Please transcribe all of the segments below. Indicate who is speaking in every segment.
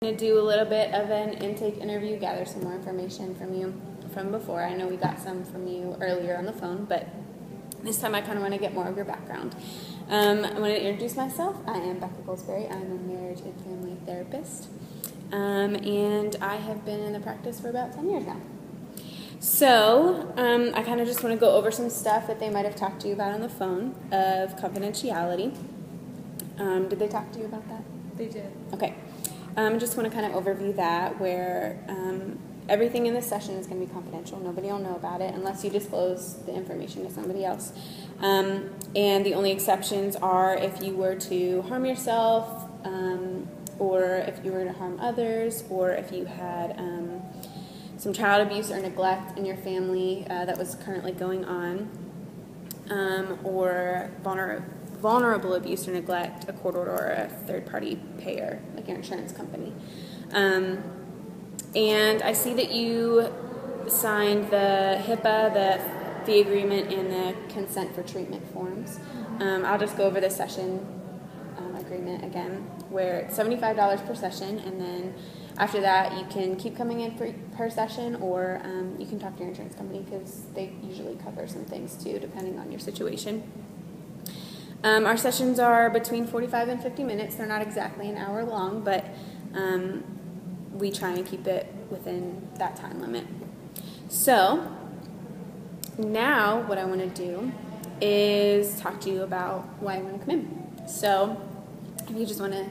Speaker 1: Going to do a little bit of an intake interview, gather some more information from you from before. I know we got some from you earlier on the phone, but this time I kind of want to get more of your background. I'm going to introduce myself. I am Bekah Goldsberry. I'm a marriage and family therapist, and I have been in the practice for about 10 years now. So I kind of just want to go over some stuff that they might have talked to you about on the phone of confidentiality. Did they talk to you about that?
Speaker 2: They did.
Speaker 1: Okay. I just want to kind of overview that, where everything in this session is going to be confidential. Nobody will know about it unless you disclose the information to somebody else. And the only exceptions are if you were to harm yourself, or if you were to harm others, or if you had some child abuse or neglect in your family that was currently going on, or vulnerable abuse or neglect, a court order or a third-party payer, like your insurance company. And I see that you signed the HIPAA, the fee agreement, and the consent for treatment forms. I'll just go over the session agreement again, where it's $75 per session, and then after that you can keep coming in per session, or you can talk to your insurance company because they usually cover some things too, depending on your situation. Our sessions are between 45 and 50 minutes. They're not exactly an hour long, but we try and keep it within that time limit. So now what I want to do is talk to you about why I want to come in. So if you just want to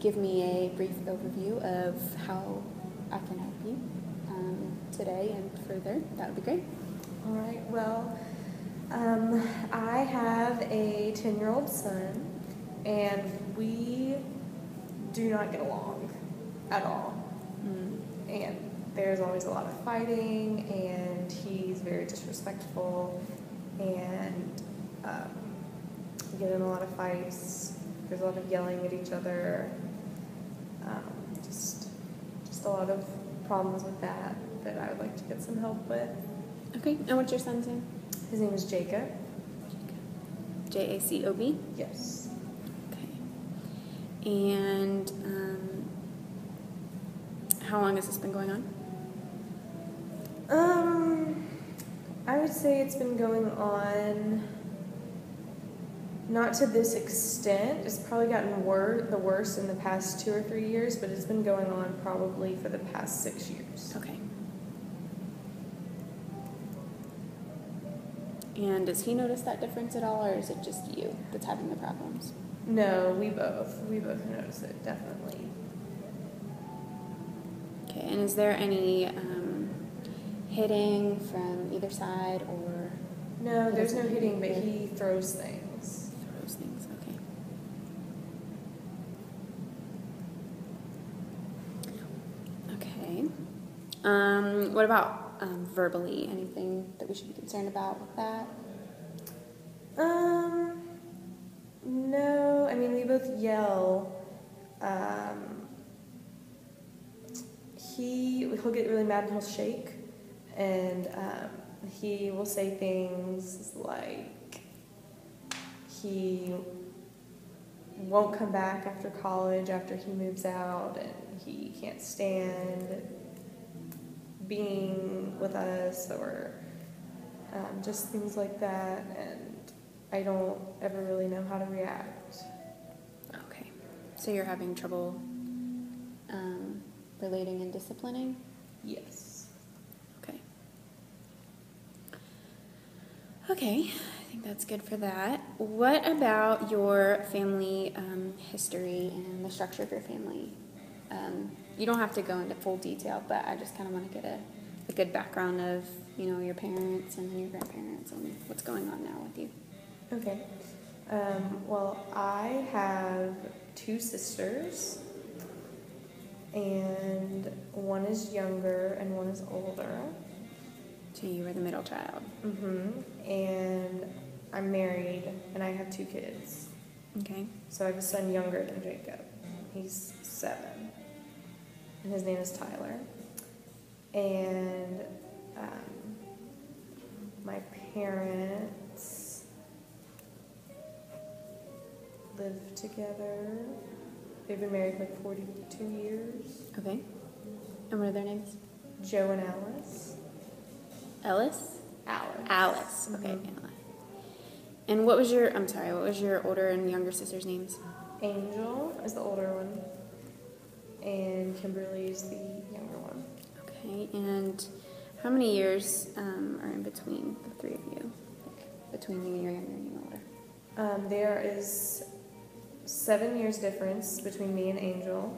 Speaker 1: give me a brief overview of how I can help you today and further, that would be great.
Speaker 2: All right, well, I have a 10-year-old son, and we do not get along at all. And there's always a lot of fighting, and he's very disrespectful, and we get in a lot of fights. There's a lot of yelling at each other. Just a lot of problems with that I would like to get some help with.
Speaker 1: Okay, and what's your son's name?
Speaker 2: His name is Jacob.
Speaker 1: Jacob?
Speaker 2: Yes.
Speaker 1: Okay. And how long has this been going on?
Speaker 2: I would say it's been going on, not to this extent. It's probably gotten the worst in the past 2 or 3 years, but it's been going on probably for the past 6 years.
Speaker 1: Okay. And does he notice that difference at all, or is it just you that's having the problems?
Speaker 2: No, we both notice it, definitely.
Speaker 1: Okay, and is there any hitting from either side, or?
Speaker 2: No, there's no hitting, but he throws things.
Speaker 1: Throws things, okay. Okay. What about verbally? Anything that we should be concerned about with that?
Speaker 2: No. I mean, we both yell. He'll get really mad and he'll shake, and he will say things like he won't come back after college after he moves out, and he can't stand being with us, or just things like that, and I don't ever really know how to react.
Speaker 1: Okay. So you're having trouble relating and disciplining?
Speaker 2: Yes.
Speaker 1: Okay. Okay, I think that's good for that. What about your family history and the structure of your family? You don't have to go into full detail, but I just kind of want to get a good background of, your parents and your grandparents and what's going on now with you.
Speaker 2: Okay. Well, I have 2 sisters, and one is younger and one is older.
Speaker 1: So you were the middle child.
Speaker 2: And I'm married, and I have 2 kids.
Speaker 1: Okay.
Speaker 2: So I have a son younger than Jacob. He's 7. And his name is Tyler. And my parents live together, They've been married for like 42 years.
Speaker 1: Okay. And what are their names?
Speaker 2: Joe and Alice.
Speaker 1: Alice?
Speaker 2: Alice.
Speaker 1: Alice. Okay.
Speaker 2: Mhm.
Speaker 1: Alice. And what was your older and younger sister's names?
Speaker 2: Angel is the older one, and Kimberly is the younger one.
Speaker 1: Okay. And how many years are in between the three of you? Like, between you and your younger and your older?
Speaker 2: There is 7 years difference between me and Angel,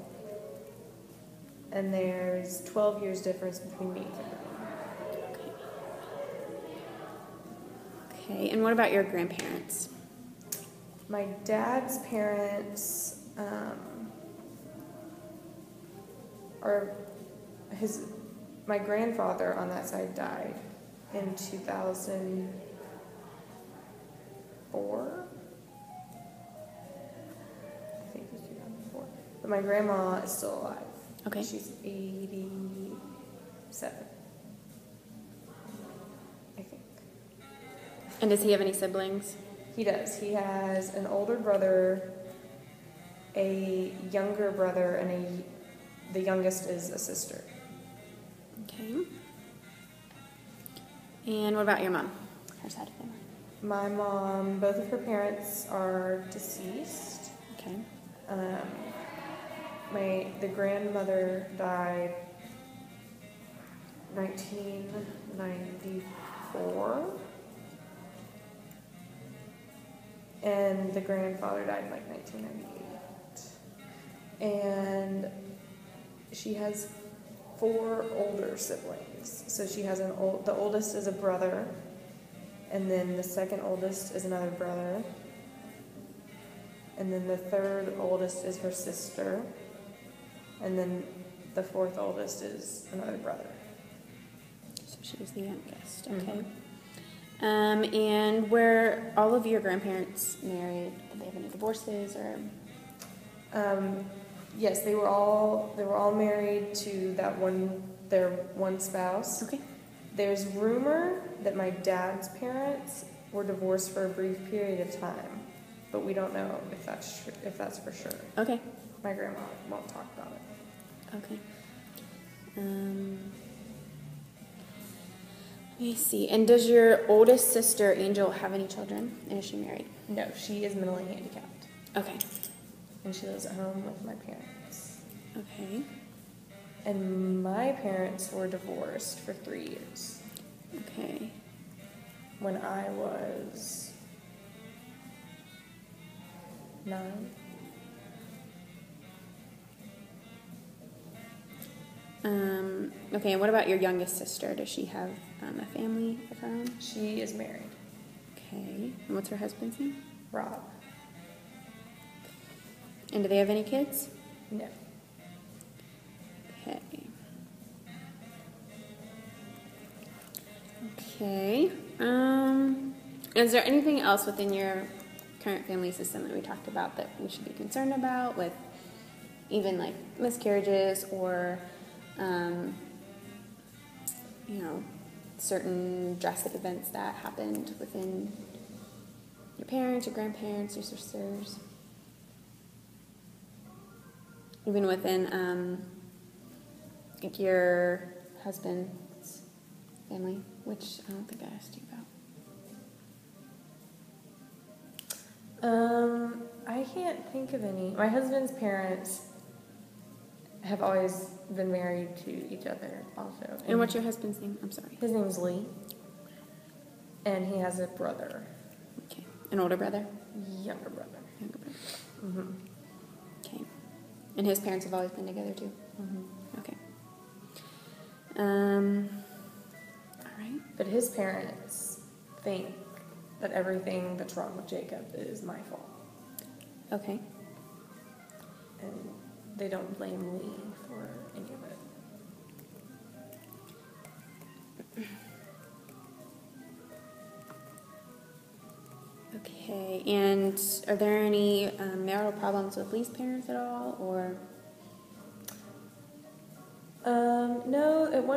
Speaker 2: and there's 12 years difference between me and Kimberly.
Speaker 1: Okay, and what about your grandparents?
Speaker 2: My dad's parents my grandfather on that side died in 2004. I think it was 2004. But my grandma is still alive.
Speaker 1: Okay.
Speaker 2: She's 87. I think.
Speaker 1: And does he have any siblings?
Speaker 2: He does. He has an older brother, a younger brother, and the youngest is a sister.
Speaker 1: Okay. And what about your mom? Her side of the family.
Speaker 2: My mom, both of her parents are deceased.
Speaker 1: Okay.
Speaker 2: The grandmother died 1994. And the grandfather died in like 1998. And she has 4 older siblings. So she has the oldest is a brother, and then the second oldest is another brother, and then the third oldest is her sister, and then the 4th oldest is another brother.
Speaker 1: So she was the youngest.
Speaker 2: Mm-hmm.
Speaker 1: Okay. And were all of your grandparents married? Did they have any divorces or?
Speaker 2: Yes, they were all married to their one spouse.
Speaker 1: Okay.
Speaker 2: There's rumor that my dad's parents were divorced for a brief period of time, but we don't know if that's for sure.
Speaker 1: Okay.
Speaker 2: My grandma won't talk about it.
Speaker 1: Okay. Let me see. And does your oldest sister, Angel, have any children? And is she married?
Speaker 2: No, she is mentally handicapped,
Speaker 1: Okay.
Speaker 2: and she lives at home with my parents.
Speaker 1: Okay.
Speaker 2: And my parents were divorced for 3 years
Speaker 1: Okay.
Speaker 2: when I was 9.
Speaker 1: Okay, and what about your youngest sister? Does she have a family of her own?
Speaker 2: She is married.
Speaker 1: Okay. And what's her husband's name?
Speaker 2: Rob.
Speaker 1: And do they have any kids?
Speaker 2: No.
Speaker 1: Okay. Okay. Is there anything else within your current family system that we talked about that we should be concerned about, with even like miscarriages or certain drastic events that happened within your parents, your grandparents, your sisters, even within like your husband's family, which I don't think I asked you about.
Speaker 2: I can't think of any. My husband's parents have always been married to each other also.
Speaker 1: And what's your husband's name? I'm sorry.
Speaker 2: His name's Lee. And he has a brother.
Speaker 1: Okay. An older brother?
Speaker 2: Younger brother.
Speaker 1: Younger brother.
Speaker 2: Mm-hmm.
Speaker 1: Okay. And his parents have always been together too?
Speaker 2: Mm-hmm.
Speaker 1: Okay. All right.
Speaker 2: But his parents think that everything that's wrong with Jacob is my fault.
Speaker 1: Okay.
Speaker 2: And they don't blame Lee for any of it.
Speaker 1: Okay. And are there any marital problems with Lee's parents at all, or?
Speaker 2: No, at one